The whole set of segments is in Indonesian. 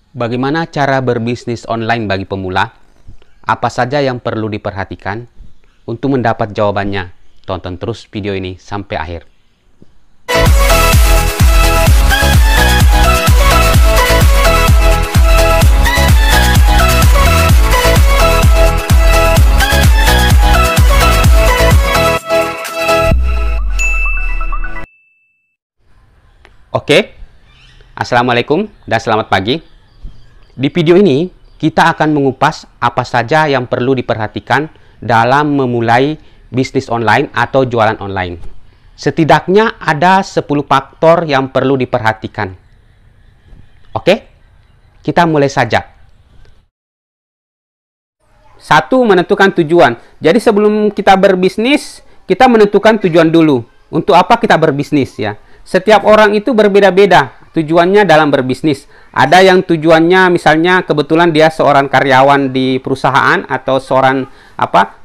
Bagaimana cara berbisnis online bagi pemula? Apa saja yang perlu diperhatikan? Untuk mendapat jawabannya, tonton terus video ini sampai akhir. Oke, Assalamualaikum dan selamat pagi. Di video ini, kita akan mengupas apa saja yang perlu diperhatikan dalam memulai bisnis online atau jualan online. Setidaknya ada 10 faktor yang perlu diperhatikan. Oke, kita mulai saja. 1. Menentukan tujuan. Jadi sebelum kita berbisnis, kita menentukan tujuan dulu. Untuk apa kita berbisnis ya? Setiap orang itu berbeda-beda tujuannya dalam berbisnis. Ada yang tujuannya misalnya kebetulan dia seorang karyawan di perusahaan atau seorang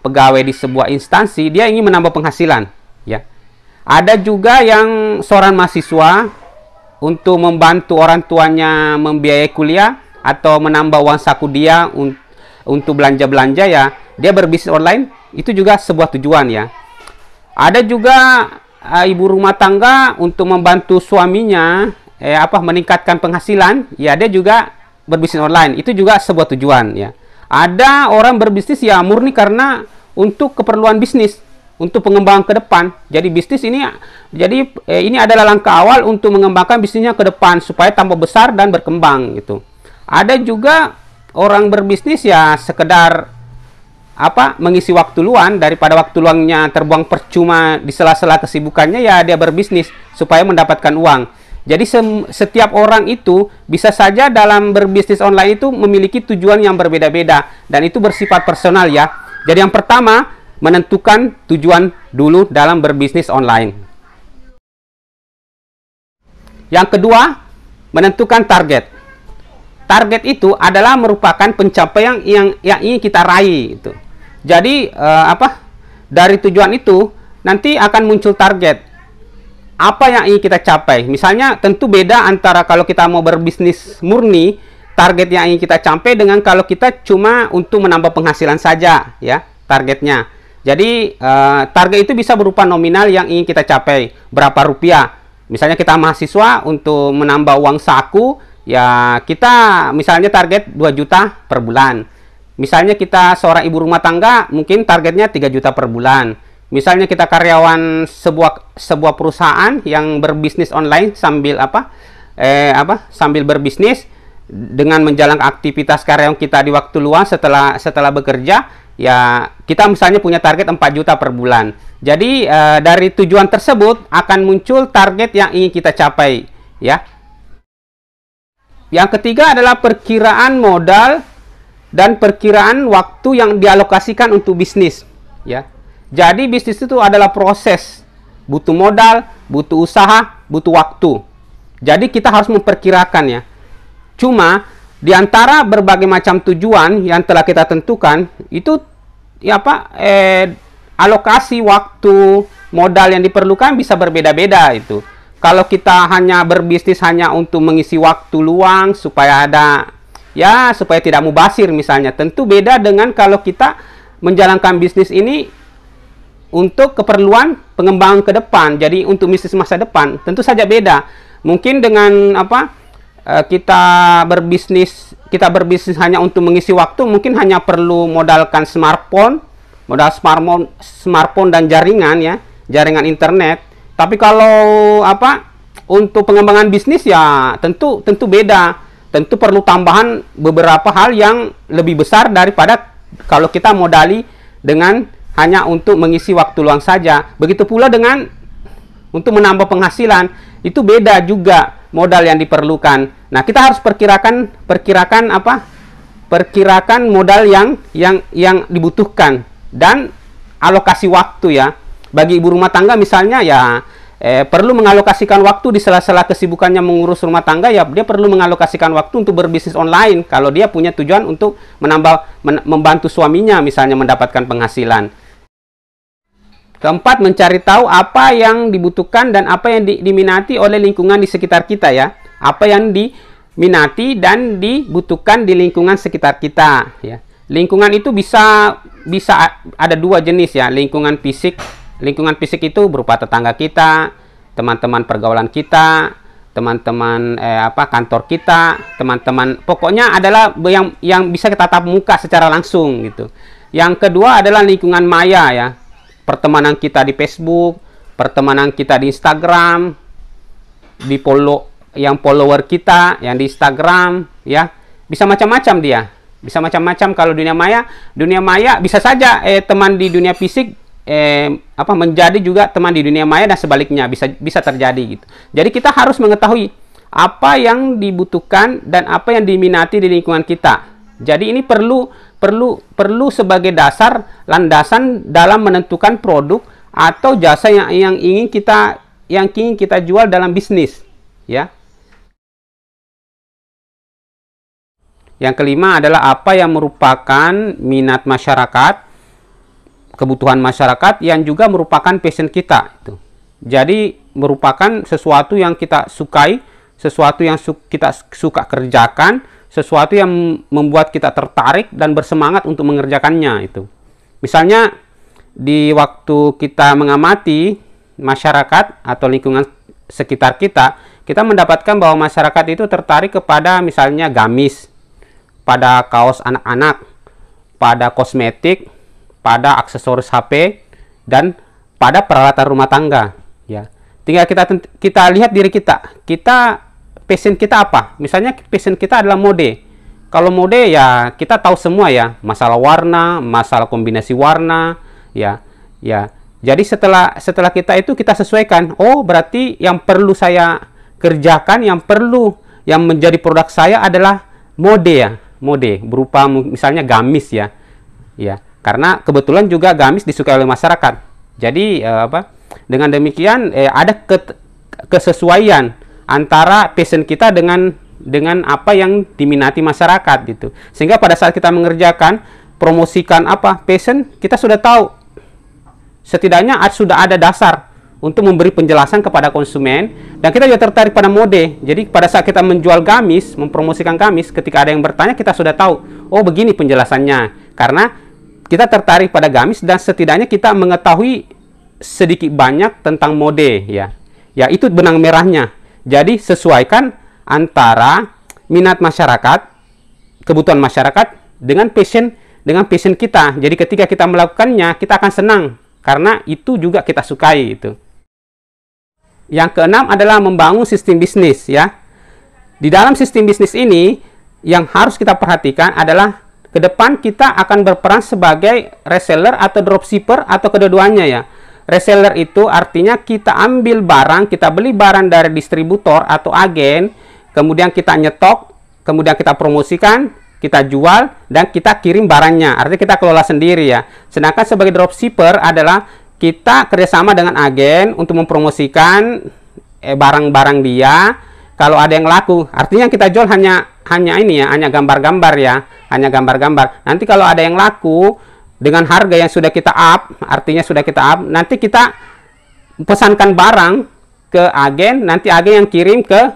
pegawai di sebuah instansi, dia ingin menambah penghasilan ya. Ada juga yang seorang mahasiswa untuk membantu orang tuanya membiayai kuliah atau menambah uang saku dia untuk belanja-belanja ya, dia berbisnis online, itu juga sebuah tujuan ya. Ada juga ibu rumah tangga untuk membantu suaminya meningkatkan penghasilan, ya dia juga berbisnis online, itu juga sebuah tujuan ya. Ada orang berbisnis ya murni karena untuk keperluan bisnis, untuk pengembangan ke depan. Jadi bisnis ini ini adalah langkah awal untuk mengembangkan bisnisnya ke depan supaya tambah besar dan berkembang gitu. Ada juga orang berbisnis ya sekedar mengisi waktu luang, daripada waktu luangnya terbuang percuma di sela-sela kesibukannya, ya dia berbisnis supaya mendapatkan uang. Jadi setiap orang itu bisa saja dalam berbisnis online itu memiliki tujuan yang berbeda-beda dan itu bersifat personal ya. Jadi yang pertama, menentukan tujuan dulu dalam berbisnis online. Yang kedua, menentukan target. Target itu adalah merupakan pencapaian yang ingin kita raih itu. Jadi dari tujuan itu nanti akan muncul target apa yang ingin kita capai. Misalnya tentu beda antara kalau kita mau berbisnis murni, target yang ingin kita capai dengan kalau kita cuma untuk menambah penghasilan saja ya targetnya. Jadi target itu bisa berupa nominal yang ingin kita capai, berapa rupiah. Misalnya kita mahasiswa untuk menambah uang saku, ya kita misalnya target 2 juta per bulan. Misalnya kita seorang ibu rumah tangga, mungkin targetnya 3 juta per bulan. Misalnya kita karyawan sebuah perusahaan yang berbisnis online sambil sambil berbisnis dengan menjalankan aktivitas karyawan kita di waktu luang setelah bekerja, ya kita misalnya punya target 4 juta per bulan. Jadi dari tujuan tersebut akan muncul target yang ingin kita capai ya. Yang ketiga adalah perkiraan modal dan perkiraan waktu yang dialokasikan untuk bisnis ya. Jadi bisnis itu adalah proses, butuh modal, butuh usaha, butuh waktu. Jadi kita harus memperkirakan ya. Cuma di antara berbagai macam tujuan yang telah kita tentukan itu alokasi waktu, modal yang diperlukan bisa berbeda-beda itu. Kalau kita hanya berbisnis hanya untuk mengisi waktu luang supaya supaya tidak mubazir misalnya, tentu beda dengan kalau kita menjalankan bisnis ini untuk keperluan pengembangan ke depan. Jadi untuk bisnis masa depan tentu saja beda. Mungkin dengan kita berbisnis hanya untuk mengisi waktu, mungkin hanya perlu modalkan smartphone dan jaringan ya, jaringan internet. Tapi kalau untuk pengembangan bisnis ya tentu beda. Tentu perlu tambahan beberapa hal yang lebih besar daripada kalau kita modali dengan hanya untuk mengisi waktu luang saja. Begitu pula dengan untuk menambah penghasilan, itu beda juga modal yang diperlukan. Nah, kita harus perkirakan modal yang dibutuhkan dan alokasi waktu ya. Bagi ibu rumah tangga misalnya ya perlu mengalokasikan waktu di sela-sela kesibukannya mengurus rumah tangga, ya dia perlu mengalokasikan waktu untuk berbisnis online kalau dia punya tujuan untuk membantu suaminya misalnya mendapatkan penghasilan. Keempat, mencari tahu apa yang dibutuhkan dan apa yang diminati oleh lingkungan di sekitar kita ya. Apa yang minati dan dibutuhkan di lingkungan sekitar kita, ya. Lingkungan itu bisa ada dua jenis, ya. Lingkungan fisik itu berupa tetangga kita, teman-teman pergaulan kita, teman-teman kantor kita, teman-teman, pokoknya adalah yang bisa kita tatap muka secara langsung gitu. Yang kedua adalah lingkungan maya, ya. Pertemanan kita di Facebook, pertemanan kita di Instagram, yang follower kita yang di Instagram, ya. Bisa macam-macam dia. Bisa macam-macam kalau dunia maya bisa saja teman di dunia fisik menjadi juga teman di dunia maya dan sebaliknya, bisa terjadi gitu. Jadi kita harus mengetahui apa yang dibutuhkan dan apa yang diminati di lingkungan kita. Jadi ini perlu sebagai landasan dalam menentukan produk atau jasa yang ingin kita jual dalam bisnis, ya. Yang kelima adalah apa yang merupakan minat masyarakat, kebutuhan masyarakat yang juga merupakan passion kita itu. Jadi merupakan sesuatu yang kita sukai, sesuatu yang kita suka kerjakan, sesuatu yang membuat kita tertarik dan bersemangat untuk mengerjakannya itu. Misalnya di waktu kita mengamati masyarakat atau lingkungan sekitar kita mendapatkan bahwa masyarakat itu tertarik kepada misalnya gamis, pada kaos anak-anak, pada kosmetik, pada aksesoris HP, dan pada peralatan rumah tangga, ya. Tinggal kita lihat diri kita passion kita apa. Misalnya passion kita adalah mode. Kalau mode, ya kita tahu semua, ya, masalah warna, masalah kombinasi warna, ya. Jadi setelah kita sesuaikan, oh berarti yang perlu saya kerjakan, yang menjadi produk saya adalah mode, ya. Mode berupa misalnya gamis, ya. Karena kebetulan juga gamis disukai oleh masyarakat. Jadi dengan demikian ada kesesuaian antara passion kita dengan apa yang diminati masyarakat gitu. Sehingga pada saat kita mengerjakan, promosikan passion, kita sudah tahu, setidaknya sudah ada dasar untuk memberi penjelasan kepada konsumen, dan kita juga tertarik pada mode. Jadi pada saat kita menjual gamis, mempromosikan gamis, ketika ada yang bertanya, kita sudah tahu, oh begini penjelasannya, karena kita tertarik pada gamis dan setidaknya kita mengetahui sedikit banyak tentang mode, ya. Itu benang merahnya. Jadi sesuaikan antara minat masyarakat, kebutuhan masyarakat dengan passion kita. Jadi ketika kita melakukannya, kita akan senang karena itu juga kita sukai itu. Yang keenam adalah membangun sistem bisnis, ya. Di dalam sistem bisnis ini yang harus kita perhatikan adalah ke depan kita akan berperan sebagai reseller atau dropshipper atau kedua-duanya, ya. Reseller itu artinya kita ambil barang, kita beli barang dari distributor atau agen, kemudian kita nyetok, kemudian kita promosikan, kita jual, dan kita kirim barangnya. Artinya kita kelola sendiri, ya. Sedangkan sebagai dropshipper adalah kita kerjasama dengan agen untuk mempromosikan barang-barang dia. Kalau ada yang laku, artinya kita jual hanya hanya gambar-gambar, ya, hanya gambar-gambar. Nanti kalau ada yang laku dengan harga yang sudah kita up, artinya sudah kita up, nanti kita pesankan barang ke agen, nanti agen yang kirim ke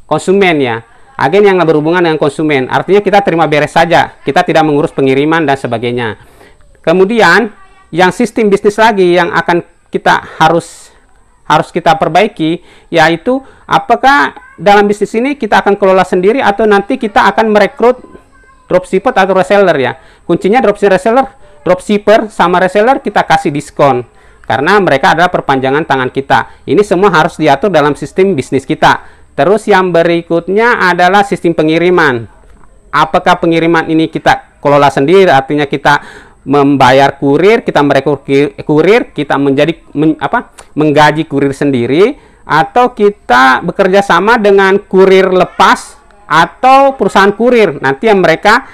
konsumen, ya. Agen yang berhubungan dengan konsumen, artinya kita terima beres saja, kita tidak mengurus pengiriman dan sebagainya. Kemudian yang sistem bisnis lagi yang akan kita harus kita perbaiki, yaitu apakah dalam bisnis ini kita akan kelola sendiri atau nanti kita akan merekrut dropshipper atau reseller, ya. Kuncinya dropshipper sama reseller kita kasih diskon karena mereka adalah perpanjangan tangan kita. Ini semua harus diatur dalam sistem bisnis kita. Terus yang berikutnya adalah sistem pengiriman. Apakah pengiriman ini kita kelola sendiri, artinya kita membayar kurir, kita merekrut kurir, kita menggaji kurir sendiri, atau kita bekerja sama dengan kurir lepas atau perusahaan kurir, nanti yang mereka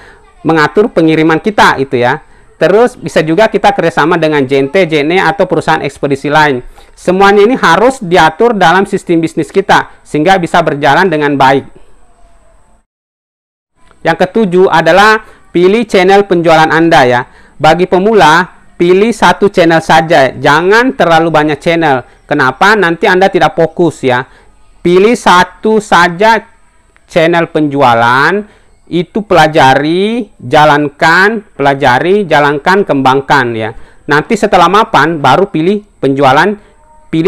mengatur pengiriman kita itu, ya. Terus bisa juga kita kerjasama dengan JNT, JNE atau perusahaan ekspedisi lain. Semuanya ini harus diatur dalam sistem bisnis kita sehingga bisa berjalan dengan baik. Yang ketujuh adalah pilih channel penjualan Anda, ya. Bagi pemula, pilih satu channel saja, jangan terlalu banyak channel. Kenapa? Nanti Anda tidak fokus, ya. Pilih satu saja channel penjualan, itu pelajari, jalankan, kembangkan ya. Nanti setelah mapan baru pilih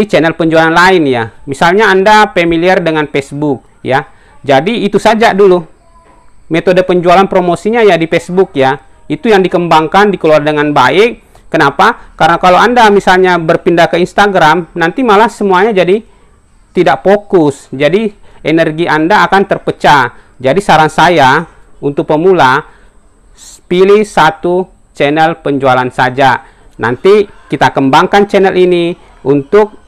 channel penjualan lain ya. Misalnya Anda familiar dengan Facebook ya. Jadi itu saja dulu. Metode penjualan promosinya ya di Facebook ya. Itu yang dikembangkan, dikelola dengan baik. Kenapa? Karena kalau Anda misalnya berpindah ke Instagram, nanti malah semuanya jadi tidak fokus. Jadi energi Anda akan terpecah. Jadi saran saya untuk pemula, pilih satu channel penjualan saja. Nanti kita kembangkan channel ini untuk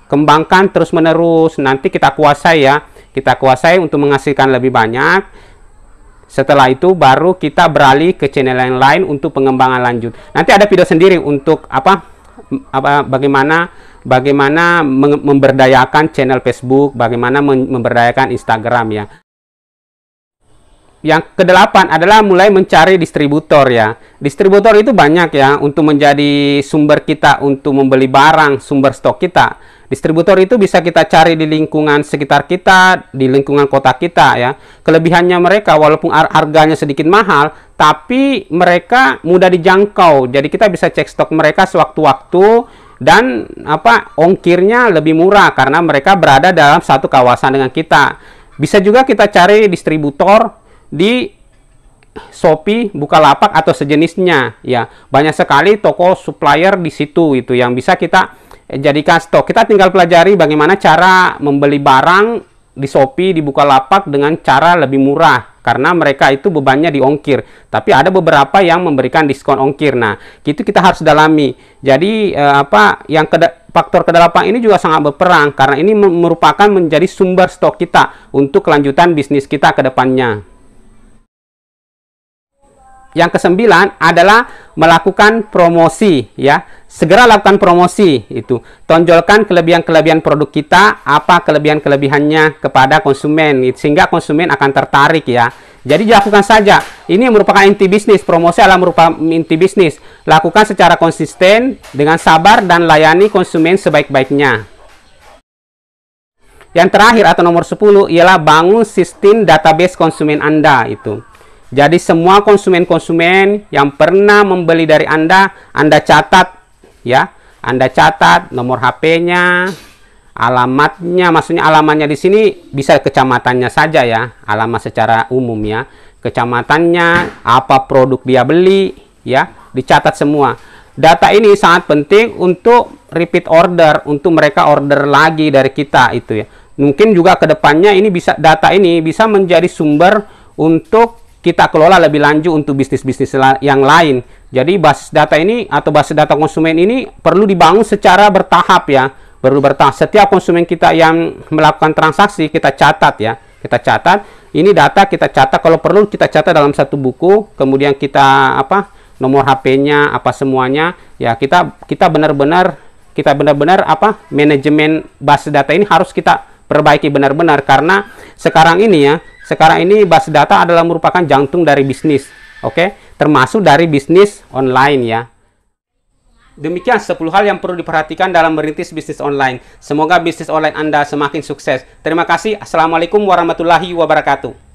kembangkan terus menerus. Nanti kita kuasai ya. Kita kuasai untuk menghasilkan lebih banyak. Setelah itu baru kita beralih ke channel yang lain untuk pengembangan lanjut. Nanti ada video sendiri untuk bagaimana memberdayakan channel Facebook, bagaimana memberdayakan Instagram ya. Yang kedelapan adalah mulai mencari distributor ya. Distributor itu banyak ya untuk menjadi sumber kita untuk membeli barang, sumber stok kita. Distributor itu bisa kita cari di lingkungan sekitar kita, di lingkungan kota kita ya. Kelebihannya mereka walaupun harganya sedikit mahal, tapi mereka mudah dijangkau. Jadi kita bisa cek stok mereka sewaktu-waktu dan ongkirnya lebih murah karena mereka berada dalam satu kawasan dengan kita. Bisa juga kita cari distributor di Shopee, Bukalapak atau sejenisnya ya. Banyak sekali toko supplier di situ itu yang bisa kita jadikan stok. Kita tinggal pelajari bagaimana cara membeli barang di Shopee, di Bukalapak dengan cara lebih murah karena mereka itu bebannya di ongkir. Tapi ada beberapa yang memberikan diskon ongkir. Nah, itu kita harus dalami. Jadi faktor kedelapan ini juga sangat berperan karena ini merupakan menjadi sumber stok kita untuk kelanjutan bisnis kita ke depannya. Yang kesembilan adalah melakukan promosi ya. Segera lakukan promosi itu. Tonjolkan kelebihan-kelebihan produk kita, apa kelebihan-kelebihannya kepada konsumen sehingga konsumen akan tertarik ya. Jadi lakukan saja. Ini merupakan inti bisnis. Promosi adalah merupakan inti bisnis. Lakukan secara konsisten dengan sabar dan layani konsumen sebaik-baiknya. Yang terakhir atau nomor 10 ialah bangun sistem database konsumen Anda itu. Jadi semua konsumen-konsumen yang pernah membeli dari Anda catat ya. Anda catat nomor HP-nya, alamatnya, maksudnya alamatnya di sini bisa kecamatannya saja ya, alamat secara umum ya. Kecamatannya, apa produk dia beli ya, dicatat semua. Data ini sangat penting untuk repeat order, untuk mereka order lagi dari kita itu ya. Mungkin juga kedepannya data ini bisa menjadi sumber untuk kita kelola lebih lanjut untuk bisnis-bisnis yang lain. Jadi basis data ini atau basis data konsumen ini perlu dibangun secara bertahap ya. Perlu bertahap. Setiap konsumen kita yang melakukan transaksi kita catat ya. Kita catat. Ini data kita catat. Kalau perlu kita catat dalam satu buku. Kemudian kita nomor HP-nya apa semuanya ya. Kita benar-benar manajemen basis data ini harus kita perbaiki benar-benar karena sekarang ini basis data adalah merupakan jantung dari bisnis, oke? Termasuk dari bisnis online ya. Demikian 10 hal yang perlu diperhatikan dalam merintis bisnis online. Semoga bisnis online Anda semakin sukses. Terima kasih. Assalamualaikum warahmatullahi wabarakatuh.